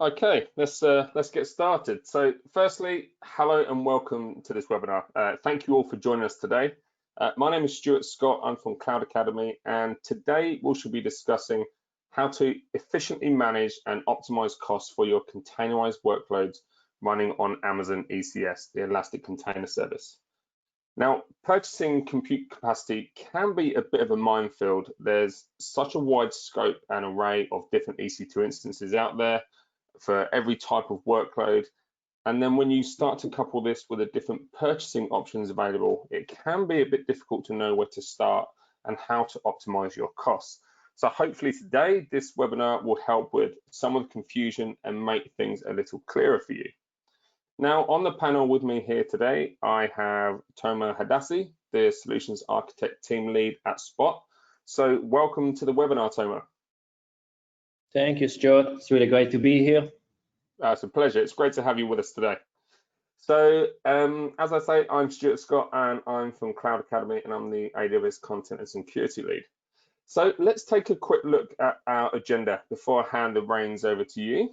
Okay, let's get started. So, firstly, hello and welcome to this webinar. Thank you all for joining us today. My name is Stuart Scott. I'm from Cloud Academy, and today we should be discussing how to efficiently manage and optimize costs for your containerized workloads running on Amazon ECS, the Elastic Container Service. Now, purchasing compute capacity can be a bit of a minefield. There's such a wide scope and array of different EC2 instances out there for every type of workload. And then when you start to couple this with the different purchasing options available, it can be a bit difficult to know where to start and how to optimize your costs. So hopefully today, this webinar will help with some of the confusion and make things a little clearer for you. Now, on the panel with me here today, I have Tomer Hadassi, the Solutions Architect Team Lead at Spot. So welcome to the webinar, Tomer. Thank you, Stuart. It's really great to be here. It's a pleasure. It's great to have you with us today. So, as I say, I'm Stuart Scott, and I'm from Cloud Academy, and I'm the AWS Content and Security Lead. So let's take a quick look at our agenda before I hand the reins over to you.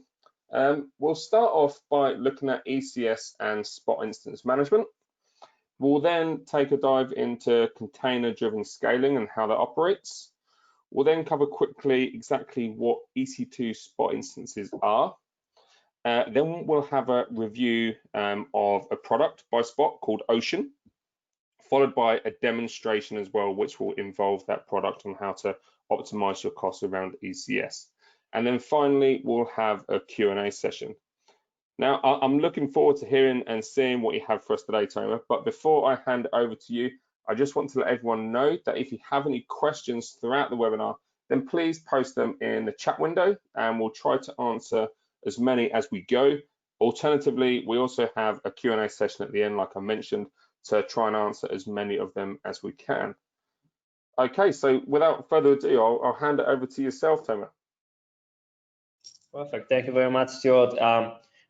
We'll start off by looking at ECS and Spot Instance Management. We'll then take a dive into container-driven scaling and how that operates. We'll then cover quickly exactly what EC2 Spot instances are. Then we'll have a review of a product by Spot called Ocean, followed by a demonstration as well, which will involve that product on how to optimize your costs around ECS. And then finally, we'll have a Q&A session. Now, I'm looking forward to hearing and seeing what you have for us today, Tomer. But before I hand over to you, I just want to let everyone know that if you have any questions throughout the webinar, then please post them in the chat window and we'll try to answer as many as we go. Alternatively, we also have a Q&A session at the end, like I mentioned, to try and answer as many of them as we can. Okay, so without further ado, I'll hand it over to yourself, Tomer. Perfect. Thank you very much, Stuart.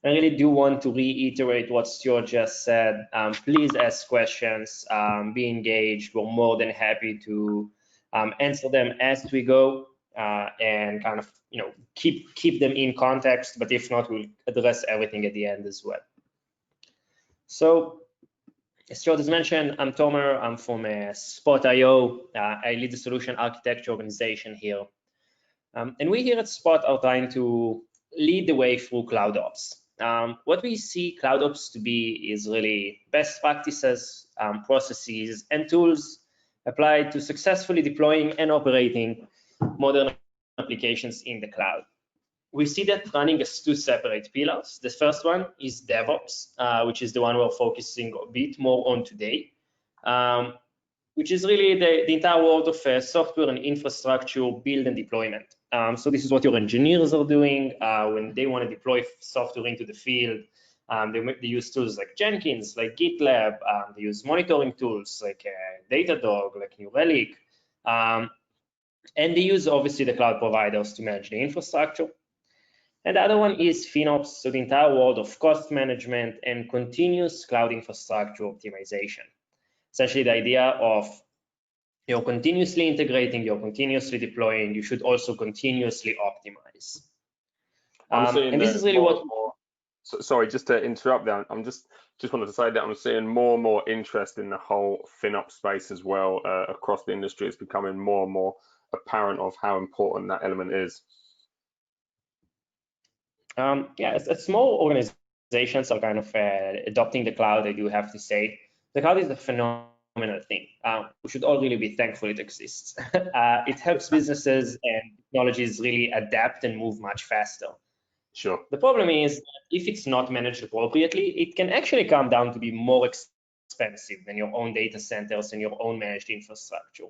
I really do want to reiterate what Stuart just said. Please ask questions, be engaged. We're more than happy to answer them as we go and kind of, keep them in context. But if not, we'll address everything at the end as well. So, as Stuart has mentioned, I'm Tomer. I'm from Spot.io. I lead the solution architecture organization here. And we here at Spot are trying to lead the way through CloudOps. What we see CloudOps to be is really best practices, processes, and tools applied to successfully deploying and operating modern applications in the cloud. We see that running as two separate pillars. The first one is DevOps, which is the one we're focusing a bit more on today, which is really the entire world of software and infrastructure build and deployment. So this is what your engineers are doing when they want to deploy software into the field. They use tools like Jenkins, like GitLab. They use monitoring tools like Datadog, like New Relic. And they use, obviously, the cloud providers to manage the infrastructure. And the other one is FinOps, so the entire world of cost management and continuous cloud infrastructure optimization. Essentially, the idea of you're continuously integrating, you're continuously deploying, you should also continuously optimize. And this is really what. Sorry, just to interrupt there. I'm just wanted to say that I'm seeing more and more interest in the whole FinOps space as well across the industry. It's becoming more and more apparent of how important that element is. As small organizations are kind of adopting the cloud, I do have to say, the cloud is a phenomenal thing. We should all really be thankful it exists. It helps businesses and technologies really adapt and move much faster. Sure. The problem is that if it's not managed appropriately, it can actually come down to be more expensive than your own data centers and your own managed infrastructure.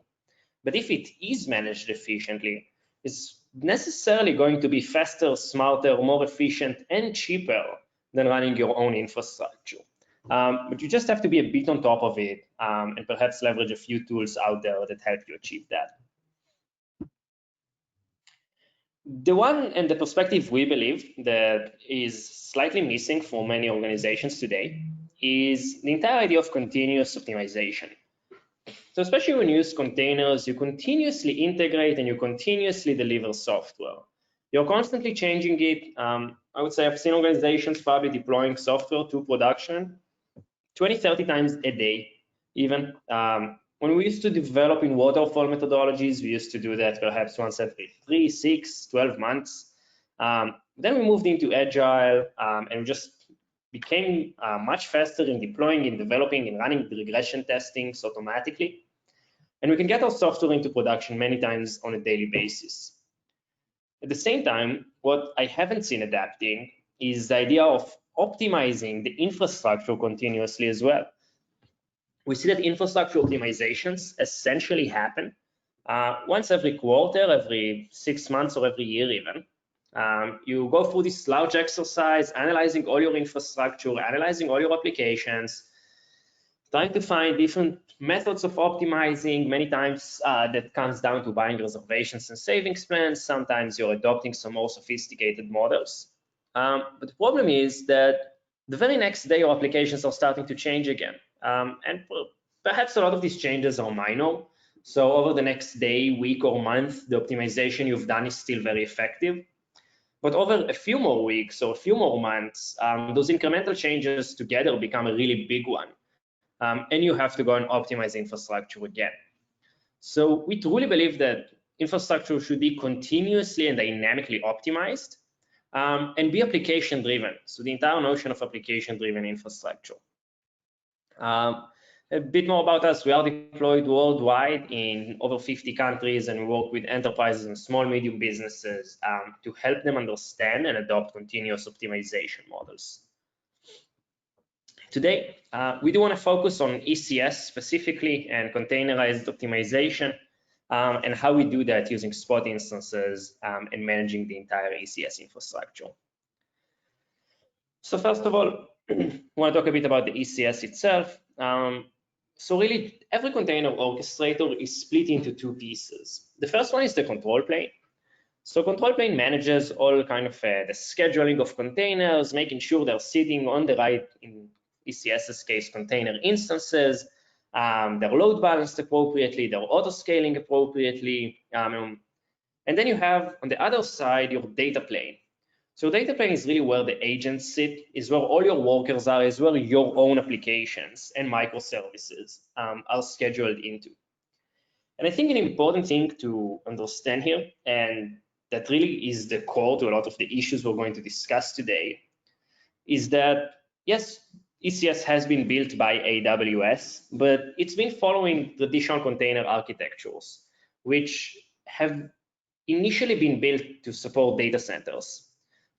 But if it is managed efficiently, it's necessarily going to be faster, smarter, more efficient, and cheaper than running your own infrastructure. But you just have to be a bit on top of it and perhaps leverage a few tools out there that help you achieve that. The one and the perspective we believe that is slightly missing for many organizations today is the entire idea of continuous optimization. So especially when you use containers, you continuously integrate and you continuously deliver software. You're constantly changing it. I would say I've seen organizations probably deploying software to production 20, 30 times a day, even. When we used to develop in waterfall methodologies, we used to do that perhaps once every 3, 6, 12 months. Then we moved into Agile and we just became much faster in deploying, in developing, and running the regression testings automatically. And we can get our software into production many times on a daily basis. At the same time, what I haven't seen adapting is the idea of optimizing the infrastructure continuously as well. We see that infrastructure optimizations essentially happen once every quarter, every 6 months, or every year even. You go through this large exercise, analyzing all your infrastructure, analyzing all your applications, trying to find different methods of optimizing. Many times that comes down to buying reservations and savings plans. Sometimes you're adopting some more sophisticated models. But the problem is that the very next day your applications are starting to change again. And perhaps a lot of these changes are minor. So over the next day, week, or month, the optimization you've done is still very effective. But over a few more weeks or a few more months, those incremental changes together become a really big one. And you have to go and optimize infrastructure again. So we truly believe that infrastructure should be continuously and dynamically optimized and be application driven. So the entire notion of application driven infrastructure. A bit more about us. We are deployed worldwide in over 50 countries, and we work with enterprises and small, medium businesses to help them understand and adopt continuous optimization models. Today, we do want to focus on ECS specifically and containerized optimization and how we do that using spot instances and managing the entire ECS infrastructure. So first of all, I want to talk a bit about the ECS itself. So really, every container orchestrator is split into two pieces. The first one is the control plane. So control plane manages all kind of the scheduling of containers, making sure they're sitting on the right, in ECS's case, container instances, they're load balanced appropriately, they're auto-scaling appropriately. And then you have, on the other side, your data plane. So data plane is really where the agents sit, is where all your workers are, is where your own applications and microservices are scheduled into. And I think an important thing to understand here, and that really is the core to a lot of the issues we're going to discuss today, is that, yes, ECS has been built by AWS, but it's been following traditional container architectures, which have initially been built to support data centers.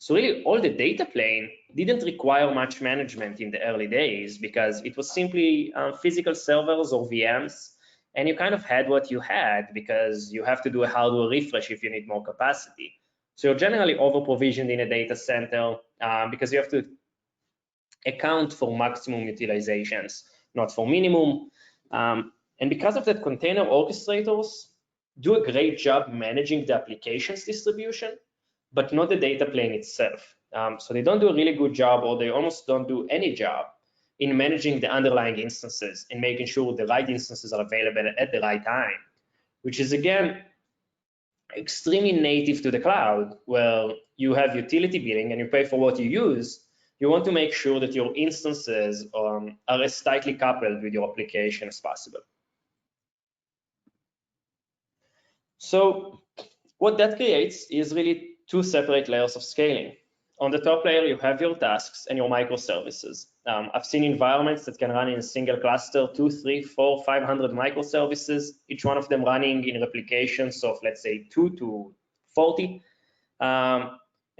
So really, all the data plane didn't require much management in the early days because it was simply physical servers or VMs, and you kind of had what you had because you have to do a hardware refresh if you need more capacity. So you're generally over-provisioned in a data center because you have to account for maximum utilizations, not for minimum. And because of that, container orchestrators do a great job managing the applications distribution, but not the data plane itself. So they don't do a really good job, or they almost don't do any job in managing the underlying instances and making sure the right instances are available at the right time, which is, again, extremely native to the cloud, where you have utility billing and you pay for what you use. You want to make sure that your instances are as tightly coupled with your application as possible. So what that creates is really two separate layers of scaling. On the top layer, you have your tasks and your microservices. I've seen environments that can run in a single cluster, 2, 3, 4, 500 microservices, each one of them running in replications of, let's say, 2 to 40. And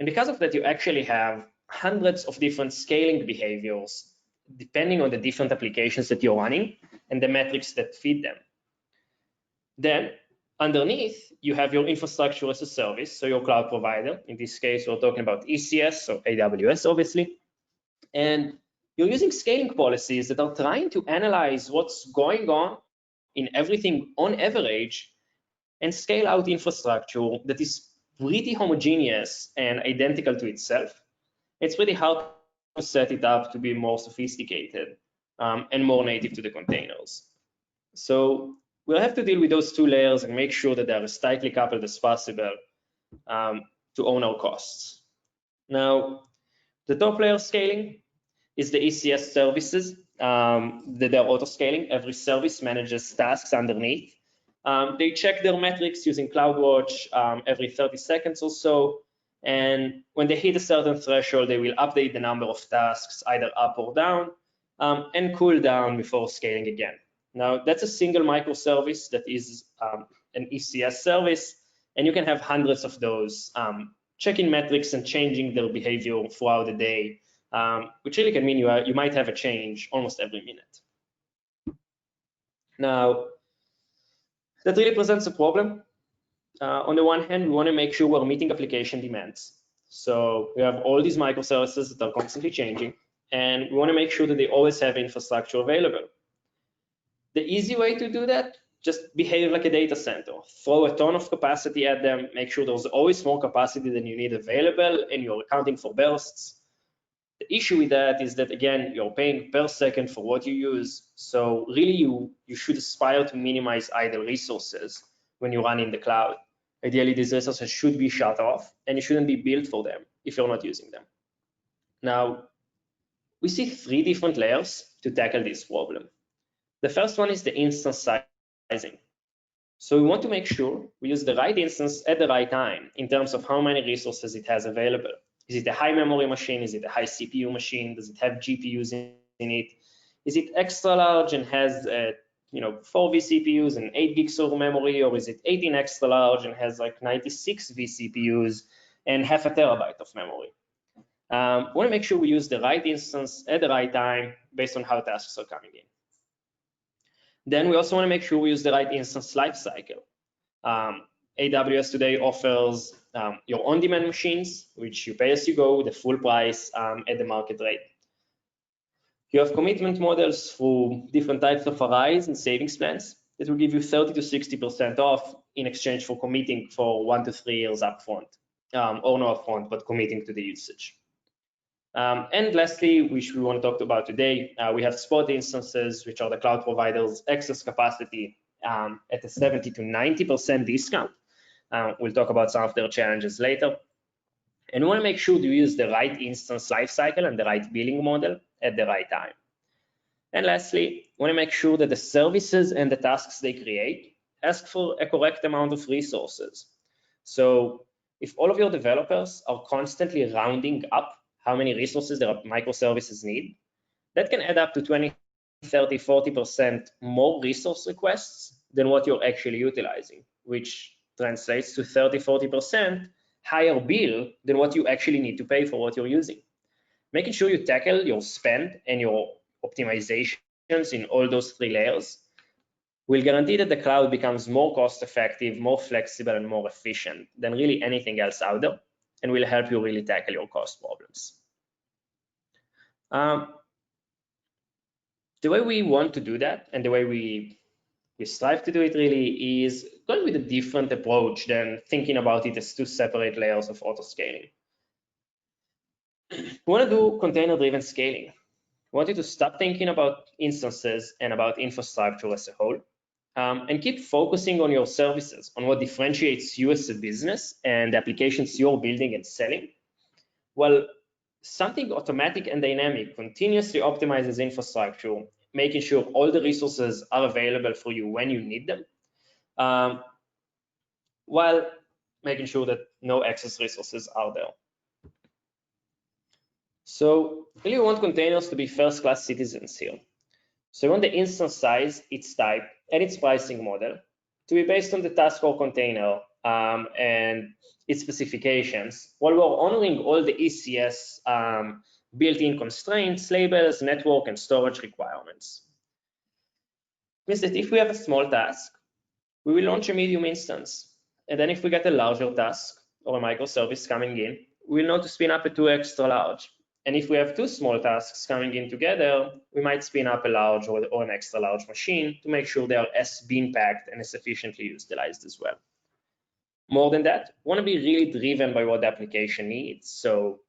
because of that, you actually have hundreds of different scaling behaviors, depending on the different applications that you're running and the metrics that feed them. Then, underneath, you have your infrastructure as a service, so your cloud provider. In this case, we're talking about ECS, so AWS, obviously. And you're using scaling policies that are trying to analyze what's going on in everything on average and scale out infrastructure that is pretty homogeneous and identical to itself. It's really hard to set it up to be more sophisticated and more native to the containers. So we'll have to deal with those two layers and make sure that they're as tightly coupled as possible to to own our costs. Now, the top layer scaling is the ECS services that they're auto-scaling. Every service manages tasks underneath. They check their metrics using CloudWatch every 30 seconds or so. And when they hit a certain threshold, they will update the number of tasks either up or down and cool down before scaling again. Now, that's a single microservice that is an ECS service, and you can have hundreds of those checking metrics and changing their behavior throughout the day, which really can mean you might have a change almost every minute. Now, that really presents a problem. On the one hand, we want to make sure we're meeting application demands. So we have all these microservices that are constantly changing, and we want to make sure that they always have infrastructure available. The easy way to do that, just behave like a data center. Throw a ton of capacity at them, make sure there's always more capacity than you need available, and you're accounting for bursts. The issue with that is that, again, you're paying per second for what you use. So really, you should aspire to minimize idle resources when you run in the cloud. Ideally, these resources should be shut off, and you shouldn't be billed for them if you're not using them. Now, we see 3 different layers to tackle this problem. The first one is the instance sizing. So we want to make sure we use the right instance at the right time in terms of how many resources it has available. Is it a high memory machine? Is it a high CPU machine? Does it have GPUs in it? Is it extra large and has 4 vCPUs and 8 gigs of memory, or is it 18 extra large and has like 96 vCPUs and half a terabyte of memory? We want to make sure we use the right instance at the right time based on how tasks are coming in. Then we also want to make sure we use the right instance lifecycle. AWS today offers your on-demand machines, which you pay as you go, the full price at the market rate. You have commitment models through different types of arrays and savings plans that will give you 30 to 60% off in exchange for committing for 1 to 3 years upfront, or not upfront, but committing to the usage. And lastly, which we want to talk about today, we have spot instances, which are the cloud providers' excess capacity at a 70 to 90% discount. We'll talk about some of their challenges later. And we want to make sure to use the right instance lifecycle and the right billing model at the right time. And lastly, we want to make sure that the services and the tasks they create ask for a correct amount of resources. So if all of your developers are constantly rounding up how many resources their microservices need, that can add up to 20, 30, 40% more resource requests than what you're actually utilizing, which translates to 30, 40% higher bill than what you actually need to pay for what you're using. Making sure you tackle your spend and your optimizations in all those 3 layers will guarantee that the cloud becomes more cost-effective, more flexible, and more efficient than really anything else out there, and will help you really tackle your cost problems. The way we want to do that, and the way we strive to do it really, is going with a different approach than thinking about it as 2 separate layers of auto-scaling. We want to do container-driven scaling. We want you to stop thinking about instances and about infrastructure as a whole, and keep focusing on your services, on what differentiates you as a business and the applications you're building and selling. Well, something automatic and dynamic continuously optimizes infrastructure, making sure all the resources are available for you when you need them, while making sure that no excess resources are there. So really we want containers to be first-class citizens here. So we want the instance size, its type, and its pricing model to be based on the task or container and its specifications, while we're honoring all the ECS built-in constraints, labels, network, and storage requirements. It means that if we have a small task, we will launch a medium instance. And then if we get a larger task or a microservice coming in, we'll know to spin up a 2 extra large. And if we have 2 small tasks coming in together, we might spin up a large or an extra large machine to make sure they are as bean packed and as efficiently utilized as well. More than that, we want to be really driven by what the application needs. So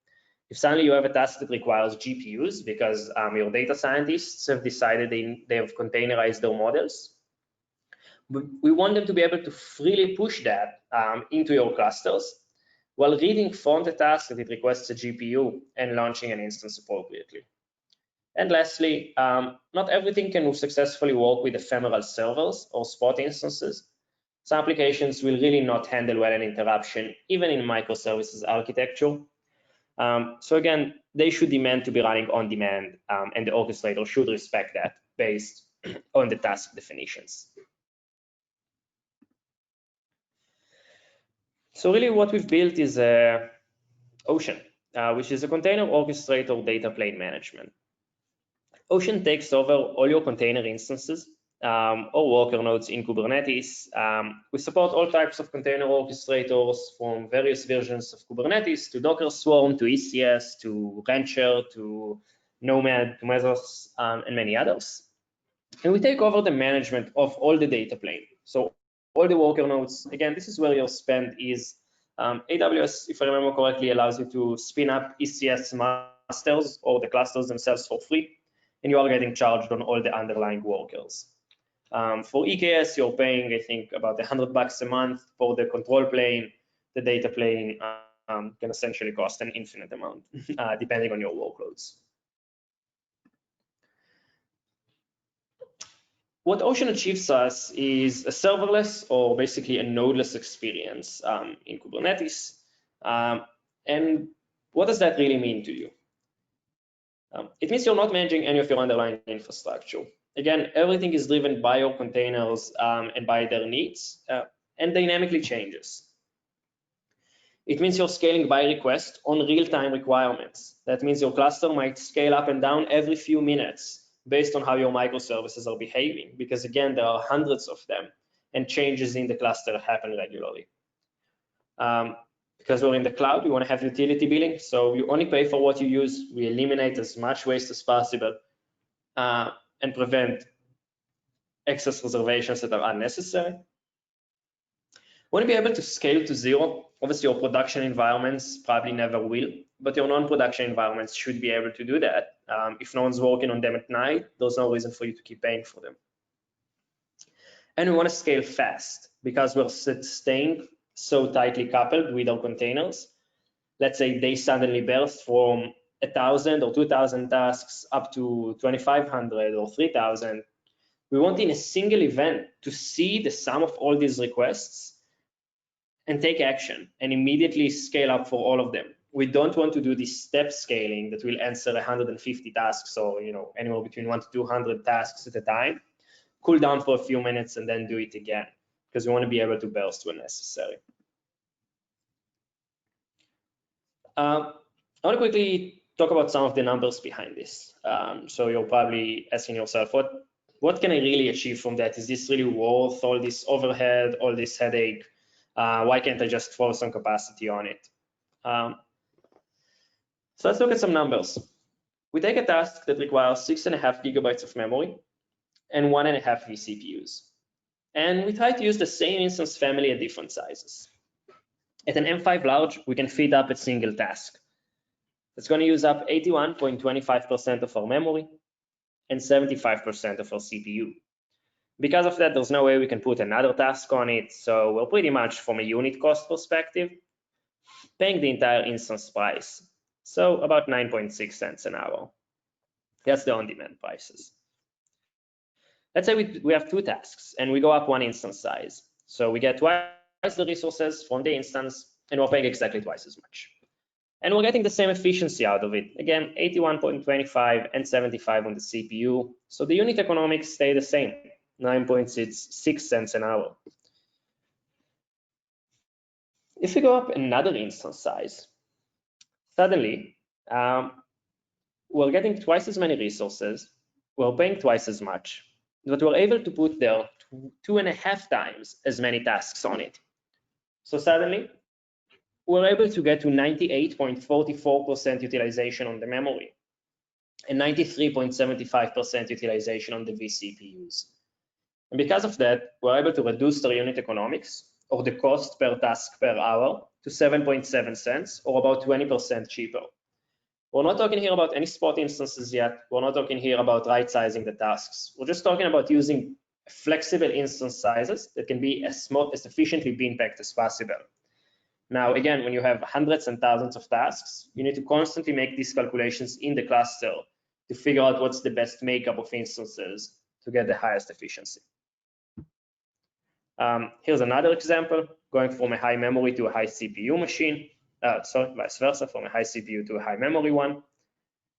if suddenly you have a task that requires GPUs because your data scientists have decided they have containerized their models, we want them to be able to freely push that into your clusters, while reading from the task that it requests a GPU and launching an instance appropriately. And lastly, not everything can successfully work with ephemeral servers or spot instances. Some applications will really not handle well an interruption, even in microservices architecture. So again, they should demand to be running on demand, and the orchestrator should respect that based on the task definitions. So really what we've built is Ocean, which is a container orchestrator data plane management. Ocean takes over all your container instances or worker nodes in Kubernetes. We support all types of container orchestrators, from various versions of Kubernetes to Docker Swarm to ECS to Rancher to Nomad to Mesos and many others. And we take over the management of all the data plane. So all the worker nodes, again, this is where your spend is. AWS, if I remember correctly, allows you to spin up ECS masters or the clusters themselves for free, and you are getting charged on all the underlying workers. For EKS, you're paying, I think, about $100 a month for the control plane. The data plane can essentially cost an infinite amount, depending on your workloads. What Ocean achieves us is a serverless, or basically a nodeless experience in Kubernetes. And what does that really mean to you? It means you're not managing any of your underlying infrastructure. Again, everything is driven by your containers and by their needs, and dynamically changes. It means you're scaling by request on real-time requirements. That means your cluster might scale up and down every few minutes based on how your microservices are behaving, because again, there are hundreds of them, and changes in the cluster happen regularly. Because we're in the cloud, we want to have utility billing, so you only pay for what you use. We eliminate as much waste as possible and prevent excess reservations that are unnecessary. We want to be able to scale to zero. Obviously, your production environments probably never will, but your non-production environments should be able to do that. If no one's working on them at night, there's no reason for you to keep paying for them. And we want to scale fast because we're staying so tightly coupled with our containers. Let's say they suddenly burst from 1,000 or 2,000 tasks up to 2,500 or 3,000. We want in a single event to see the sum of all these requests and take action and immediately scale up for all of them. We don't want to do this step scaling that will answer 150 tasks or anywhere between 100 to 200 tasks at a time, cool down for a few minutes and then do it again, because we want to be able to burst when necessary. I want to quickly talk about some of the numbers behind this. So you're probably asking yourself, what can I really achieve from that? Is this really worth all this overhead, all this headache? Why can't I just throw some capacity on it? So let's look at some numbers. We take a task that requires 6.5 gigabytes of memory and 1.5 vCPUs. And we try to use the same instance family at different sizes. At an M5 large, we can feed up a single task. It's going to use up 81.25% of our memory and 75% of our CPU. Because of that, there's no way we can put another task on it. So we're pretty much, from a unit cost perspective, paying the entire instance price. So about 9.6 cents an hour. That's the on-demand prices. Let's say we have two tasks and we go up one instance size. So we get twice the resources from the instance and we're paying exactly twice as much. And we're getting the same efficiency out of it. Again, 81.25 and 75 on the CPU. So the unit economics stay the same, 9.6 cents an hour. If we go up another instance size, suddenly we're getting twice as many resources, we're paying twice as much, but we're able to put there 2.5 times as many tasks on it. So suddenly we're able to get to 98.44% utilization on the memory and 93.75% utilization on the vCPUs. And because of that, we're able to reduce the unit economics, or the cost per task per hour, to 7.7 cents, or about 20% cheaper. We're not talking here about any spot instances yet. We're not talking here about right-sizing the tasks. We're just talking about using flexible instance sizes that can be as efficiently bean packed as possible. Now, again, when you have hundreds and thousands of tasks, you need to constantly make these calculations in the cluster to figure out what's the best makeup of instances to get the highest efficiency. Here's another example, going from a high memory to a high CPU machine. Sorry, vice versa, from a high CPU to a high memory one.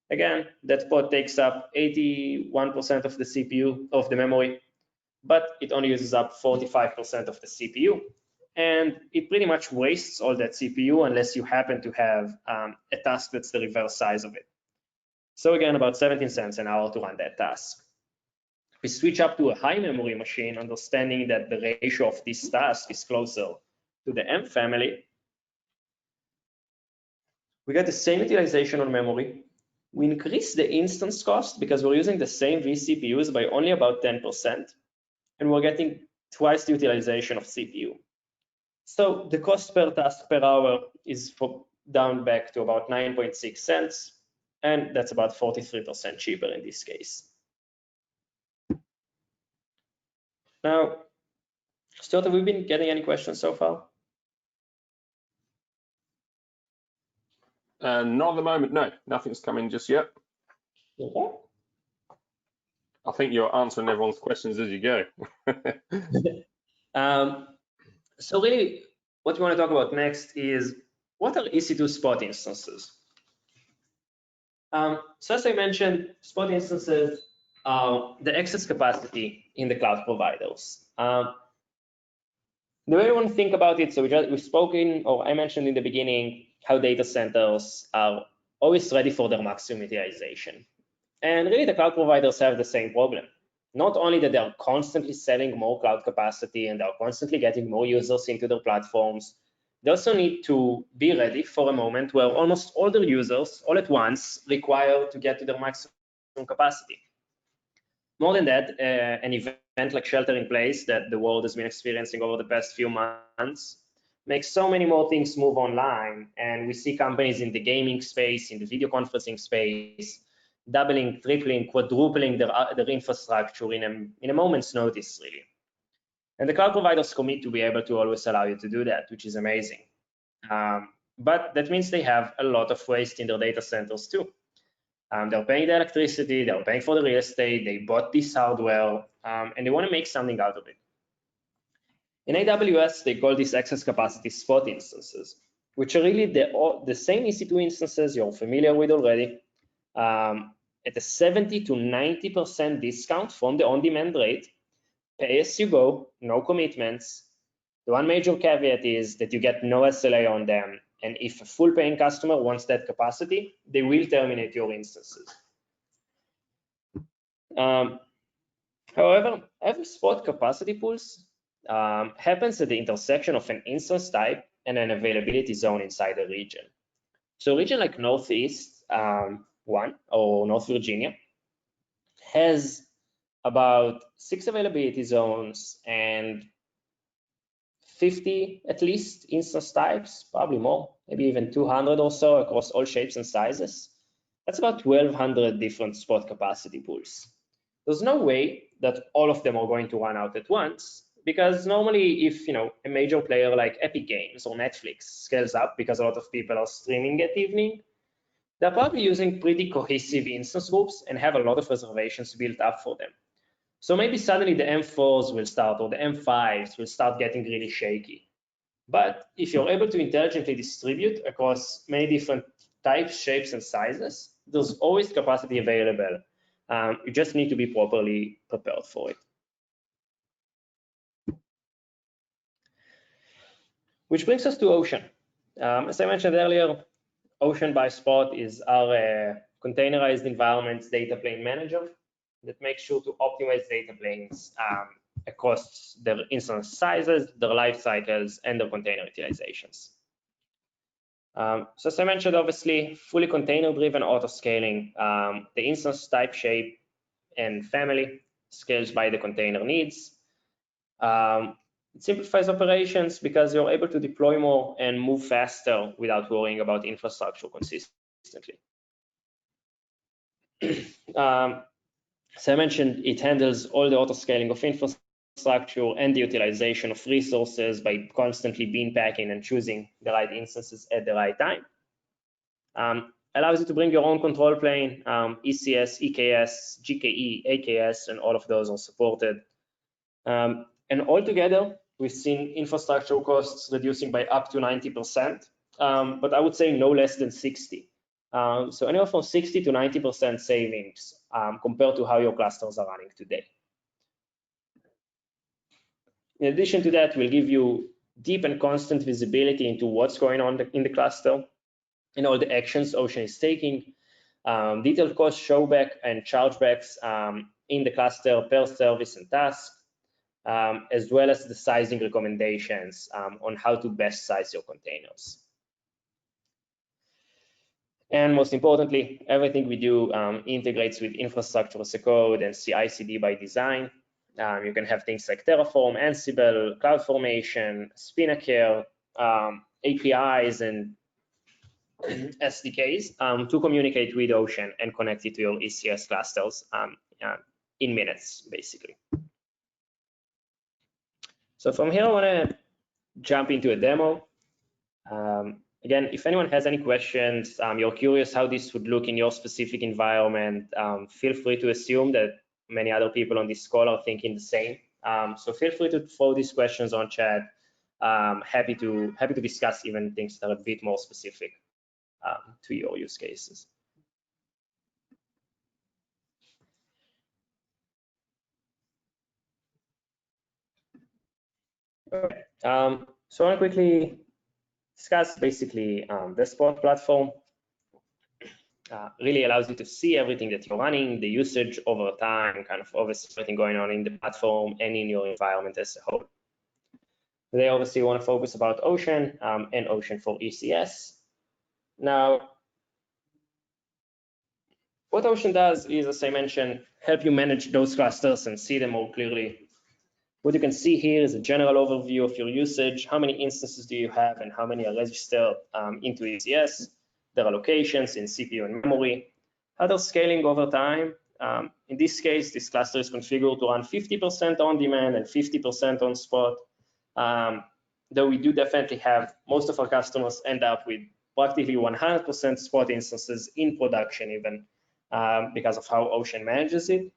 Again, that pod takes up 81% of the CPU, of the memory, but it only uses up 45% of the CPU. And it pretty much wastes all that CPU unless you happen to have a task that's the reverse size of it. So again, about 17 cents an hour to run that task. We switch up to a high memory machine, understanding that the ratio of this task is closer to the M family. We get the same utilization on memory. We increase the instance cost because we're using the same vCPUs by only about 10%, and we're getting twice the utilization of CPU. So the cost per task per hour is down back to about 9.6 cents, and that's about 43% cheaper in this case. Now, Stuart, have we been getting any questions so far? Not at the moment, no. Nothing's coming just yet. Okay. I think you're answering everyone's questions as you go. So really, what we want to talk about next is what are EC2 spot instances? So as I mentioned, spot instances are the excess capacity in the cloud providers. The way we want to think about it, so we've spoken, or I mentioned in the beginning, how data centers are always ready for their maximum utilization. And really, the cloud providers have the same problem. Not only that they are constantly selling more cloud capacity and they are constantly getting more users into their platforms, they also need to be ready for a moment where almost all their users, all at once, require to get to their maximum capacity. More than that, an event like shelter in place that the world has been experiencing over the past few months makes so many more things move online. And we see companies in the gaming space, in the video conferencing space, doubling, tripling, quadrupling their infrastructure in a moment's notice, really. And the cloud providers commit to be able to always allow you to do that, which is amazing. But that means they have a lot of waste in their data centers too. They're paying the electricity, they're paying for the real estate, they bought this hardware, and they want to make something out of it. In AWS, they call these excess capacity spot instances, which are really the same EC2 instances you're familiar with already, at a 70 to 90% discount from the on-demand rate, pay as you go, no commitments. The one major caveat is that you get no SLA on them, and if a full paying customer wants that capacity, they will terminate your instances. However, every spot capacity pools happens at the intersection of an instance type and an availability zone inside a region. So a region like Northeast one or North Virginia has about 6 availability zones and 50 at least instance types, probably more, maybe even 200 or so across all shapes and sizes. That's about 1,200 different spot capacity pools. There's no way that all of them are going to run out at once, because normally if a major player like Epic Games or Netflix scales up because a lot of people are streaming at evening, they're probably using pretty cohesive instance groups and have a lot of reservations built up for them. So maybe suddenly the M4s will start, or the M5s will start getting really shaky. But if you're able to intelligently distribute across many different types, shapes, and sizes, there's always capacity available. You just need to be properly prepared for it. Which brings us to Ocean. As I mentioned earlier, Ocean by Spot is our containerized environments data plane manager that makes sure to optimize data planes across their instance sizes, their life cycles, and their container utilizations. So as I mentioned, obviously, fully container-driven auto-scaling. The instance type, shape, and family scales by the container needs. It simplifies operations because you're able to deploy more and move faster without worrying about infrastructure consistently. As I mentioned, it handles all the auto-scaling of infrastructure infrastructure and the utilization of resources by constantly bean packing and choosing the right instances at the right time. Allows you to bring your own control plane, ECS, EKS, GKE, AKS, and all of those are supported. And altogether, we've seen infrastructure costs reducing by up to 90%, but I would say no less than 60. So anywhere from 60 to 90% savings compared to how your clusters are running today. In addition to that, we'll give you deep and constant visibility into what's going on in the cluster and all the actions Ocean is taking, detailed cost showback and chargebacks in the cluster per service and task, as well as the sizing recommendations on how to best size your containers. And most importantly, everything we do integrates with infrastructure as a code and CI/CD by design. You can have things like Terraform, Ansible, CloudFormation, Spinnaker, APIs, and SDKs to communicate with Ocean and connect it to your ECS clusters in minutes, basically. So from here, I want to jump into a demo. Again, if anyone has any questions, you're curious how this would look in your specific environment, feel free to assume that many other people on this call are thinking the same. So feel free to throw these questions on chat. Happy to discuss even things that are a bit more specific to your use cases. Okay. So I want to quickly discuss basically the Spot platform. Really allows you to see everything that you're running, the usage over time, kind of obviously everything going on in the platform and in your environment as a whole. They obviously want to focus about Ocean and Ocean for ECS. Now, what Ocean does is, as I mentioned, help you manage those clusters and see them more clearly. What you can see here is a general overview of your usage. How many instances do you have and how many are registered into ECS? Their allocations in CPU and memory. How they're scaling over time. In this case, this cluster is configured to run 50% on demand and 50% on Spot. Though we do definitely have most of our customers end up with practically 100% Spot instances in production even because of how Ocean manages it.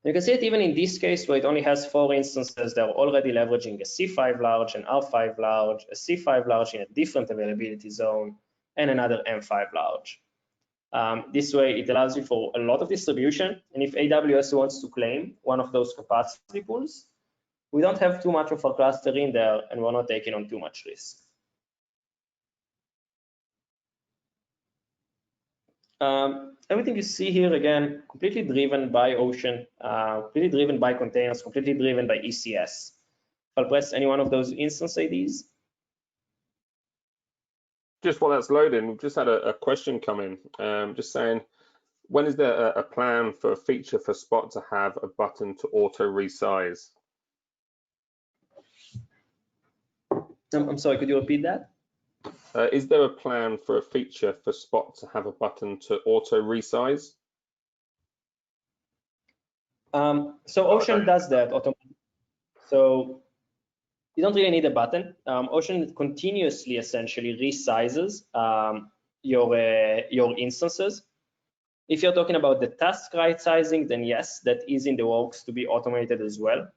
You can see it even in this case where it only has 4 instances. They're already leveraging a C5 large, an R5 large, a C5 large in a different availability zone, and another M5 large. This way, it allows you for a lot of distribution. And if AWS wants to claim one of those capacity pools, we don't have too much of our cluster in there, and we're not taking on too much risk. Everything you see here, again, completely driven by Ocean, completely driven by containers, completely driven by ECS. If I'll press any one of those instance IDs. Just while that's loading, we've just had a question come in, just saying, when is there a plan for a feature for Spot to have a button to auto resize? I'm sorry, could you repeat that? Is there a plan for a feature for Spot to have a button to auto resize? So Ocean does that automatically. So you don't really need a button. Ocean continuously essentially resizes your instances. If you're talking about the task right sizing, then yes, that is in the works to be automated as well.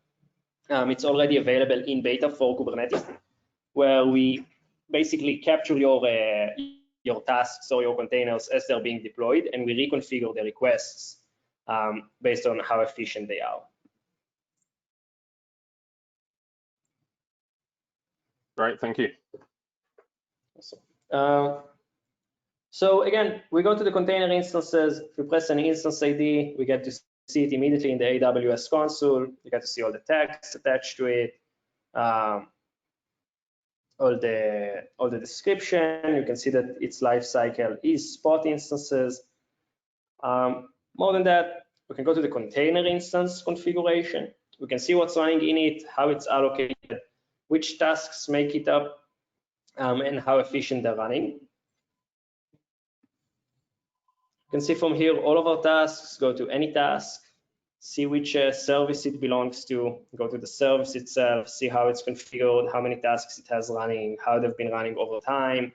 It's already available in beta for Kubernetes, where we basically capture your tasks or your containers as they're being deployed, and we reconfigure the requests based on how efficient they are. Right, thank you. Awesome. So again, we go to the container instances. If you press an instance ID, we get to see it immediately in the AWS console. You get to see all the tags attached to it. All the description. You can see that its life cycle is Spot instances. More than that, we can go to the container instance configuration. We can see what's running in it, how it's allocated, which tasks make it up, and how efficient they're running. You can see from here all of our tasks go to any task. see which service it belongs to, go to the service itself, see how it's configured, how many tasks it has running, how they've been running over time,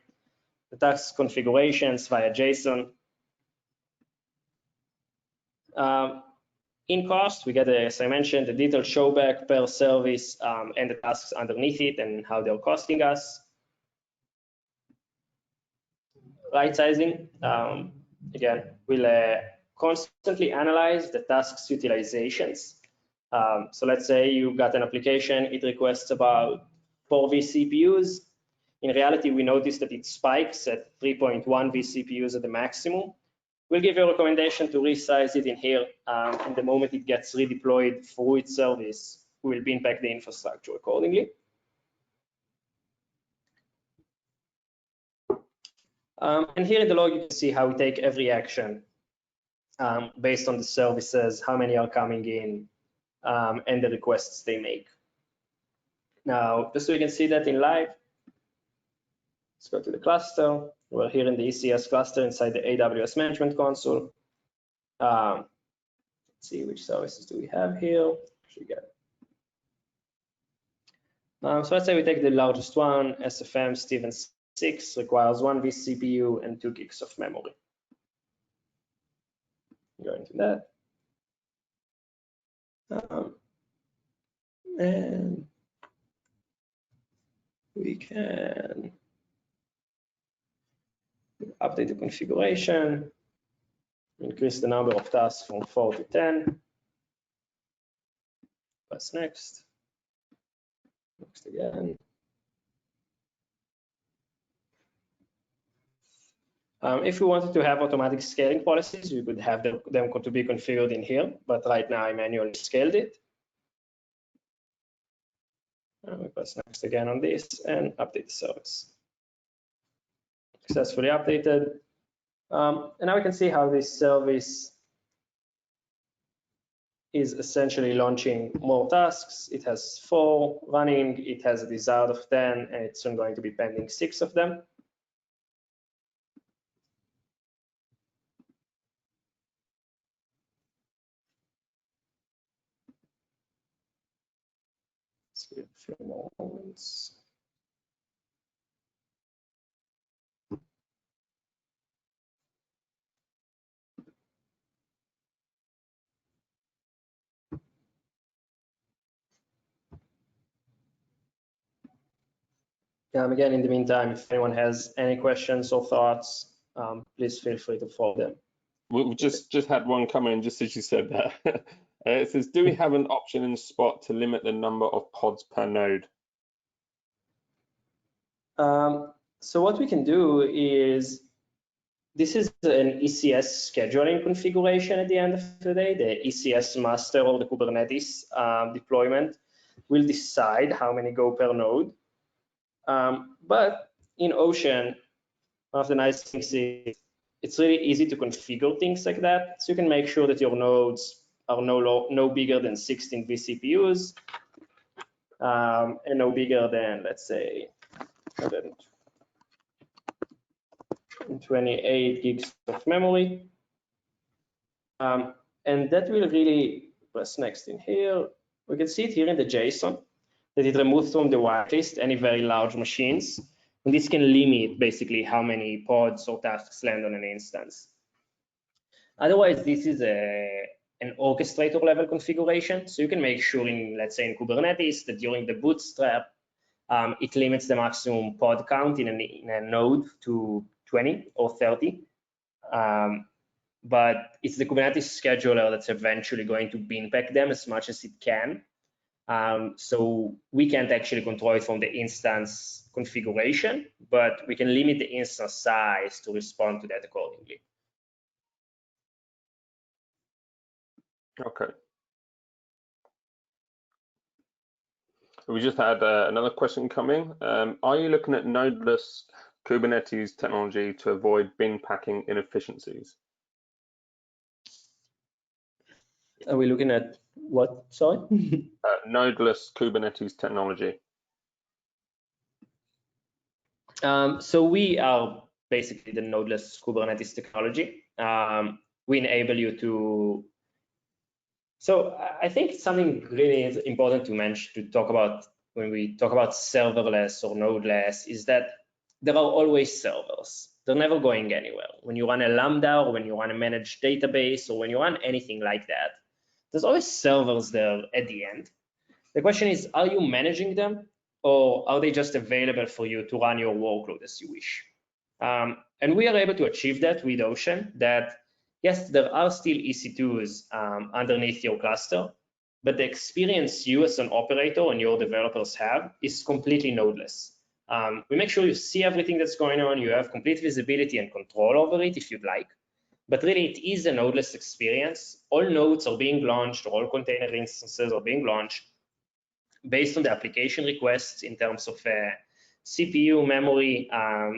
the task configurations via JSON. In cost, we get, as I mentioned, the detailed showback per service and the tasks underneath it and how they're costing us. Right sizing, again, we'll constantly analyze the tasks utilizations. So let's say you got an application, it requests about 4 vCPUs. In reality, we notice that it spikes at 3.1 vCPUs at the maximum. We'll give you a recommendation to resize it in here, and the moment it gets redeployed through its service, we will bin pack the infrastructure accordingly. And here in the log, you can see how we take every action based on the services, how many are coming in, and the requests they make. Now, just so you can see that in live, let's go to the cluster. We're here in the ECS cluster inside the AWS Management Console. Let's see which services do we have here. So let's say we take the largest one, SFM Steven 6, requires 1 vCPU and 2 gigs of memory. Go into that. And we can update the configuration, increase the number of tasks from 4 to 10. Press next. Next again. If we wanted to have automatic scaling policies, we could have them to be configured in here, but right now I manually scaled it. We press next again on this and update the service. Successfully updated. And now we can see how this service is essentially launching more tasks. It has 4 running, it has a desired of 10, and it's soon going to be pending 6 of them. Let's give a few more moments. Again, in the meantime, if anyone has any questions or thoughts, please feel free to follow them. We just had one come in just as you said that. It says, do we have an option in Spot to limit the number of pods per node? So what we can do is, this is an ECS scheduling configuration at the end of the day. The ECS master or the Kubernetes deployment will decide how many go per node. But in Ocean, one of the nice things is it's really easy to configure things like that. So you can make sure that your nodes are no bigger than 16 vCPUs and no bigger than, let's say, 28 gigs of memory. And that will really, press next in here. We can see it here in the JSON that it removes from the whitelist any very large machines. And this can limit basically how many pods or tasks land on an instance. Otherwise, this is an orchestrator level configuration. So you can make sure in, let's say in Kubernetes, that during the bootstrap, it limits the maximum pod count in a node to 20 or 30. But it's the Kubernetes scheduler that's eventually going to bin pack them as much as it can. So we can't actually control it from the instance configuration, but we can limit the instance size to respond to that accordingly. Okay. We just had another question coming. Are you looking at nodeless Kubernetes technology to avoid bin packing inefficiencies? Are we looking at what? Sorry? Nodeless Kubernetes technology. So we are basically the nodeless Kubernetes technology. We enable you to So I think something really important to mention, to talk about when we talk about serverless or nodeless, is that there are always servers. They're never going anywhere. When you run a Lambda, or when you run a managed database, or when you run anything like that, there's always servers there at the end. The question is, are you managing them, or are they just available for you to run your workload as you wish? And we are able to achieve that with Ocean, that yes, there are still EC2s underneath your cluster, but the experience you as an operator and your developers have is completely nodeless. We make sure you see everything that's going on, you have complete visibility and control over it if you'd like, but really it is a nodeless experience. All nodes are being launched, or all container instances are being launched based on the application requests in terms of CPU, memory,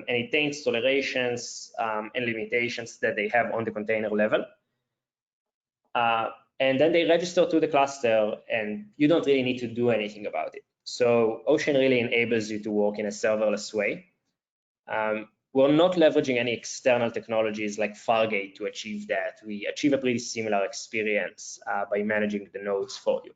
any taints, tolerations, and limitations that they have on the container level. And then they register to the cluster, and you don't really need to do anything about it. So Ocean really enables you to work in a serverless way. We're not leveraging any external technologies like Fargate to achieve that. We achieve a pretty similar experience by managing the nodes for you.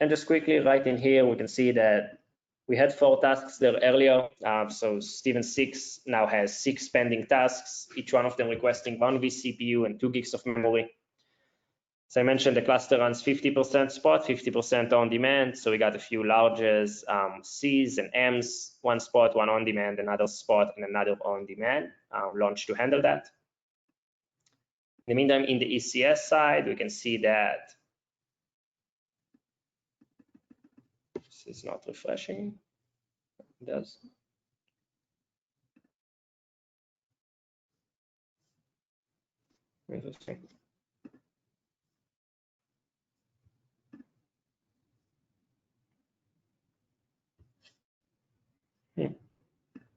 And just quickly, right in here, we can see that we had 4 tasks there earlier. So Steven 6 now has 6 pending tasks, each one of them requesting 1 vCPU and 2 gigs of memory. As I mentioned, the cluster runs 50% spot, 50% on demand. So we got a few larges, C's and M's, 1 spot, 1 on demand, another spot, and another on demand launched to handle that. In the meantime, in the ECS side, we can see that this is not refreshing. It does. Interesting.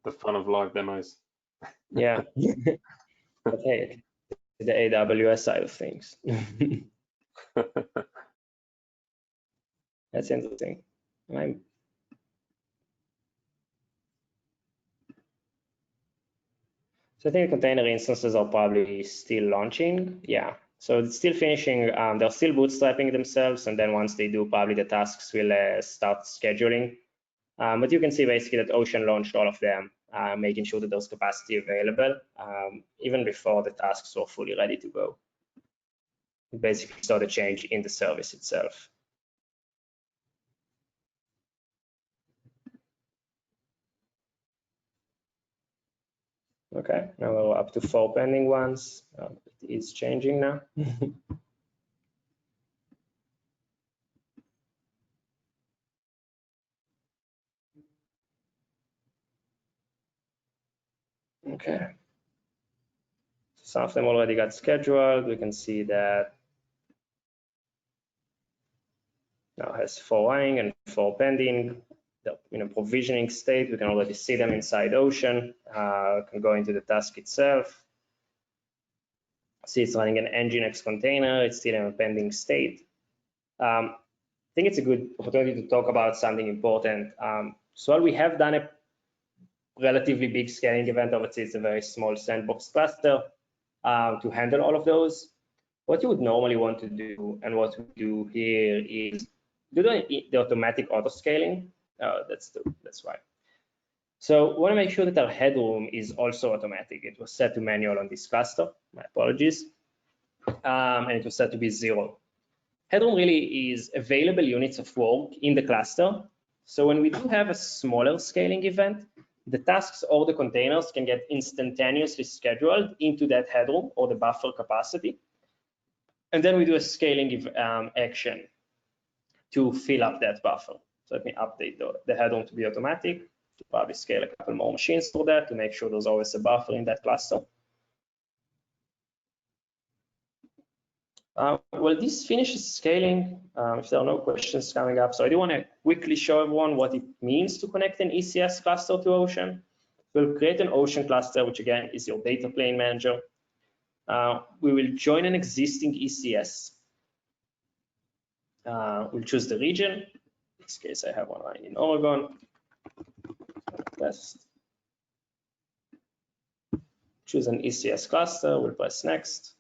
The fun of live demos. Yeah. But hey, the AWS side of things. That's interesting. So I think container instances are probably still launching. Yeah. So it's still finishing. They're still bootstrapping themselves, and then once they do, probably the tasks will start scheduling. But you can see basically that Ocean launched all of them, making sure that there's capacity available, even before the tasks were fully ready to go. It basically saw the change in the service itself. Okay, now we're up to 4 pending ones. It is changing now. Okay. Some of them already got scheduled. We can see that now has 4 running and 4 pending. In a provisioning state, we can already see them inside Ocean. Can go into the task itself. See it's running an Nginx container. It's still in a pending state. I think it's a good opportunity to talk about something important. So while we have done a relatively big scaling event, obviously it's a very small sandbox cluster to handle all of those. What you would normally want to do, and what we do here, is do the automatic auto scaling. That's why. So we want to make sure that our headroom is also automatic. It was set to manual on this cluster. My apologies. And it was set to be 0. Headroom really is available units of work in the cluster. So when we do have a smaller scaling event, the tasks or the containers can get instantaneously scheduled into that headroom or the buffer capacity. And then we do a scaling action to fill up that buffer. So let me update the headroom to be automatic. Probably scale a couple more machines for that to make sure there's always a buffer in that cluster. Well, this finishes scaling. If there are no questions coming up, so I do want to quickly show everyone what it means to connect an ECS cluster to Ocean. We'll create an Ocean cluster, which again is your data plane manager. We will join an existing ECS. We'll choose the region. In this case, I have one running in Oregon. Test. choose an ECS cluster, we'll press next.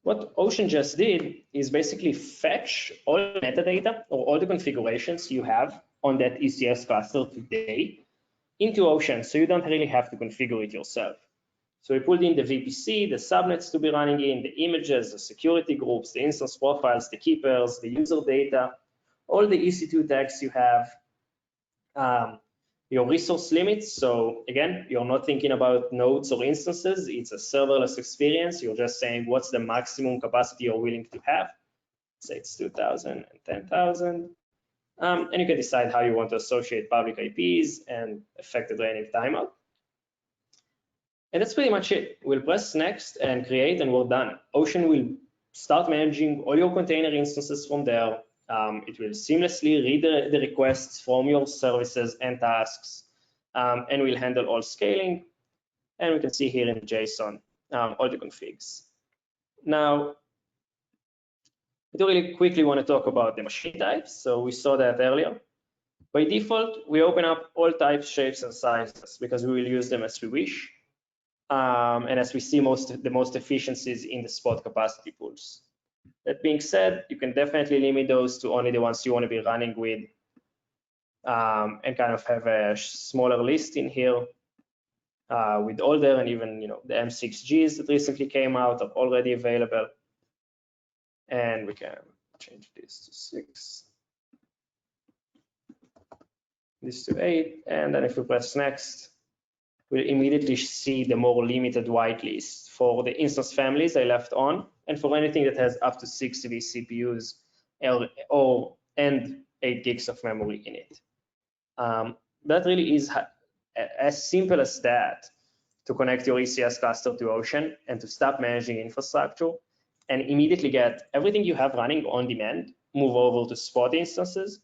What Ocean just did is basically fetch all the metadata or all the configurations you have on that ECS cluster today into Ocean, so you don't really have to configure it yourself. So we pulled in the VPC, the subnets to be running in, the images, the security groups, the instance profiles, the keepers, the user data, all the EC2 tags you have, your resource limits. So again, you're not thinking about nodes or instances. It's a serverless experience. You're just saying what's the maximum capacity you're willing to have. Say it's 2,000 and 10,000. And you can decide how you want to associate public IPs and affect the draining timeout. And that's pretty much it. We'll press next and create, and we're done. Ocean will start managing all your container instances from there. It will seamlessly read the requests from your services and tasks, and will handle all scaling. And we can see here in JSON all the configs. Now, I do really quickly want to talk about the machine types. So we saw that earlier. By default, we open up all types, shapes, and sizes because we will use them as we wish. And as we see the most efficiencies in the spot capacity pools. That being said, you can definitely limit those to only the ones you want to be running with, and kind of have a smaller list in here with older and even the M6Gs that recently came out are already available. And we can change this to 6, this to 8, and then if we press next, we'll immediately see the more limited whitelist for the instance families I left on, and for anything that has up to 6 vCPUs and 8 gigs of memory in it. That really is as simple as that to connect your ECS cluster to Ocean and to stop managing infrastructure and immediately get everything you have running on demand, move over to spot instances,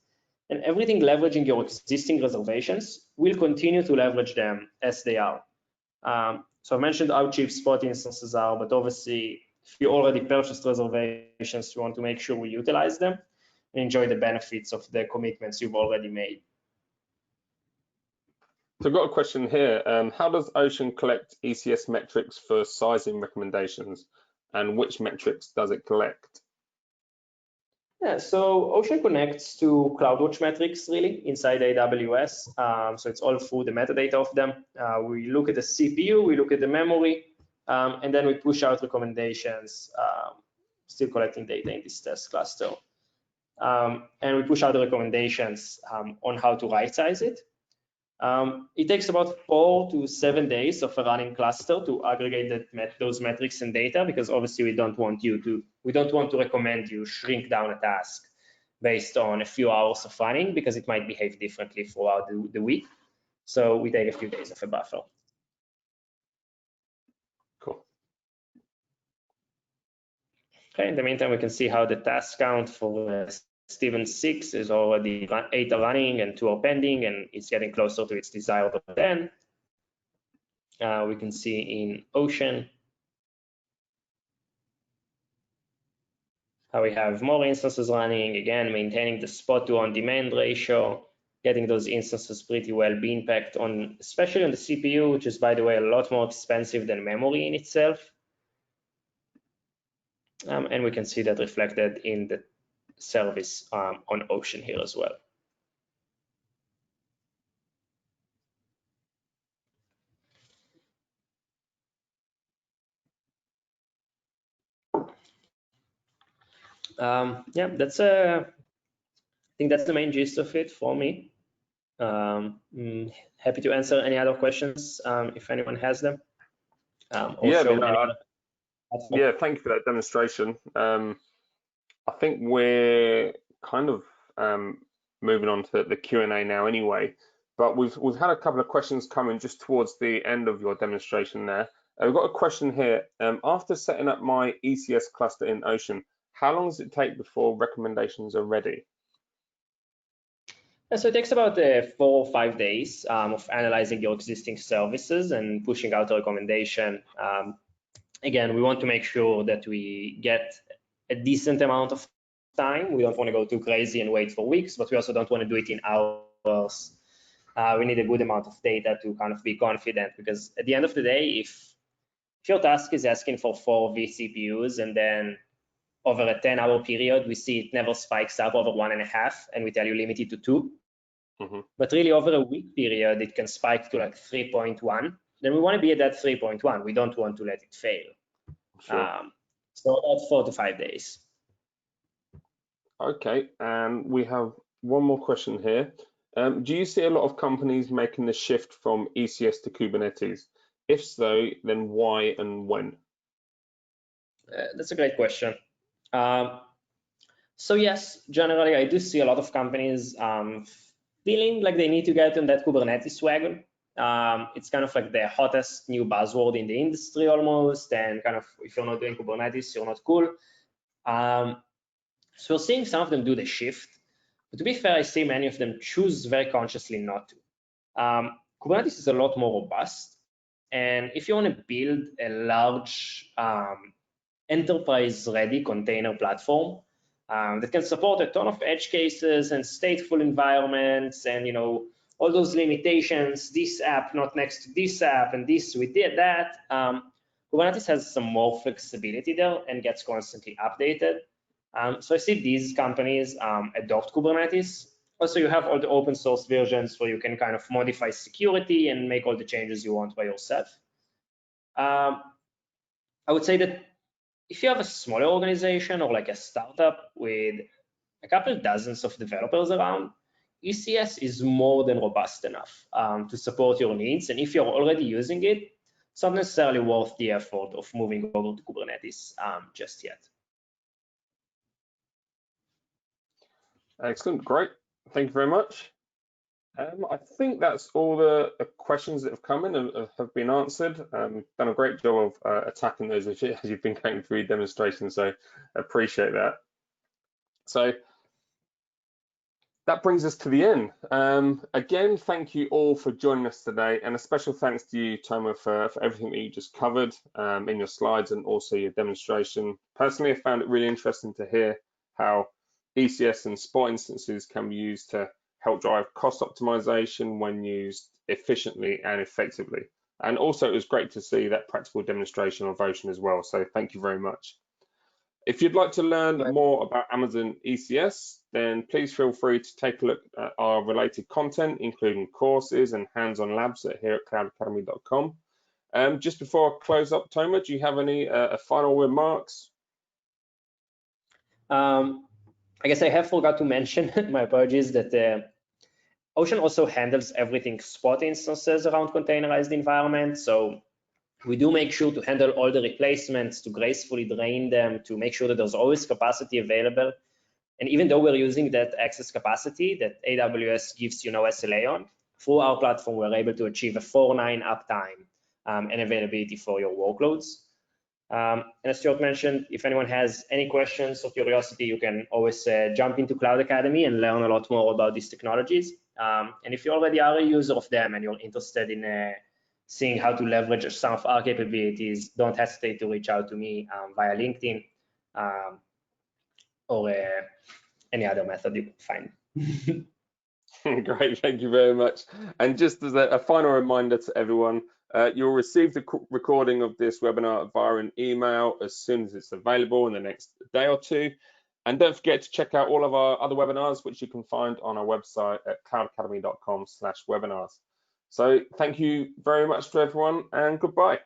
and everything leveraging your existing reservations will continue to leverage them as they are. So I mentioned how cheap spot instances are, but obviously if you already purchased reservations, you want to make sure we utilize them and enjoy the benefits of the commitments you've already made. So I've got a question here. How does Ocean collect ECS metrics for sizing recommendations, and which metrics does it collect? Yeah, so Ocean connects to CloudWatch metrics really inside AWS. So it's all through the metadata of them. We look at the CPU, we look at the memory, and then we push out recommendations, still collecting data in this test cluster. And we push out the recommendations on how to right size it. It takes about 4 to 7 days of a running cluster to aggregate those metrics and data, because obviously we don't want to recommend you shrink down a task based on a few hours of running, because it might behave differently throughout the week. So we take a few days of a buffer. Cool. Okay, in the meantime, we can see how the task count for Steven 6 is already 8 are running and 2 are pending, and it's getting closer to its desired 10. We can see in Ocean how we have more instances running, again, maintaining the spot to on-demand ratio, getting those instances pretty well being packed on, especially on the CPU, which is, by the way, a lot more expensive than memory in itself. And we can see that reflected in the service on Ocean here as well. Yeah, that's I think that's the main gist of it for me. Happy to answer any other questions if anyone has them. Yeah, thank you for that demonstration. I think we're kind of moving on to the Q&A now anyway, but we've had a couple of questions coming just towards the end of your demonstration there. We've got a question here. After setting up my ECS cluster in Ocean, how long does it take before recommendations are ready? So it takes about 4 or 5 days of analyzing your existing services and pushing out a recommendation. Again, we want to make sure that we get a decent amount of time. We don't want to go too crazy and wait for weeks, but we also don't want to do it in hours we need a good amount of data to kind of be confident, because at the end of the day, if your task is asking for 4 vCPUs and then over a 10-hour period, we see it never spikes up over 1.5, and we tell you limit it to 2. But really over a week period, it can spike to like 3.1. Then we want to be at that 3.1. We don't want to let it fail. Sure. So about 4 to 5 days. Okay, and we have one more question here. Do you see a lot of companies making the shift from ECS to Kubernetes? If so, then why and when? That's a great question. So yes, generally I do see a lot of companies feeling like they need to get on that Kubernetes wagon. It's kind of like the hottest new buzzword in the industry almost, and kind of if you're not doing Kubernetes, you're not cool. So we're seeing some of them do the shift, but to be fair, I see many of them choose very consciously not to. Kubernetes is a lot more robust, and if you want to build a large enterprise-ready container platform that can support a ton of edge cases and stateful environments, and all those limitations, this app not next to this app, and this we did that. Kubernetes has some more flexibility there and gets constantly updated. So I see these companies adopt Kubernetes. Also, you have all the open source versions where you can kind of modify security and make all the changes you want by yourself. I would say that if you have a smaller organization or like a startup with a couple dozens of developers around, ECS is more than robust enough to support your needs. And if you're already using it, it's not necessarily worth the effort of moving over to Kubernetes just yet. Excellent, great. Thank you very much. I think that's all the questions that have come in and have been answered. Done a great job of attacking those as you've been going through your demonstration, so appreciate that. So that brings us to the end. Again, thank you all for joining us today, and a special thanks to you, Toma, for everything that you just covered in your slides and also your demonstration. Personally, I found it really interesting to hear how ECS and spot instances can be used to help drive cost optimization when used efficiently and effectively. And also, it was great to see that practical demonstration of Ocean as well. So thank you very much. If you'd like to learn more about Amazon ECS, then please feel free to take a look at our related content, including courses and hands-on labs here at cloudacademy.com. Just before I close up, Toma, do you have any final remarks? I guess I have forgot to mention, my apologies, that Ocean also handles everything spot instances around containerized environments. So we do make sure to handle all the replacements, to gracefully drain them, to make sure that there's always capacity available. And even though we're using that excess capacity that AWS gives no SLA on, through our platform, we're able to achieve a 4.9 uptime and availability for your workloads. And as Stuart mentioned, if anyone has any questions or curiosity, you can always jump into Cloud Academy and learn a lot more about these technologies. And if you already are a user of them and you're interested in seeing how to leverage some of our capabilities, don't hesitate to reach out to me via LinkedIn or any other method you can find. Great, thank you very much. And just as a final reminder to everyone, you'll receive the recording of this webinar via an email as soon as it's available in the next day or two. And don't forget to check out all of our other webinars, which you can find on our website at cloudacademy.com/webinars. So thank you very much to everyone, and goodbye.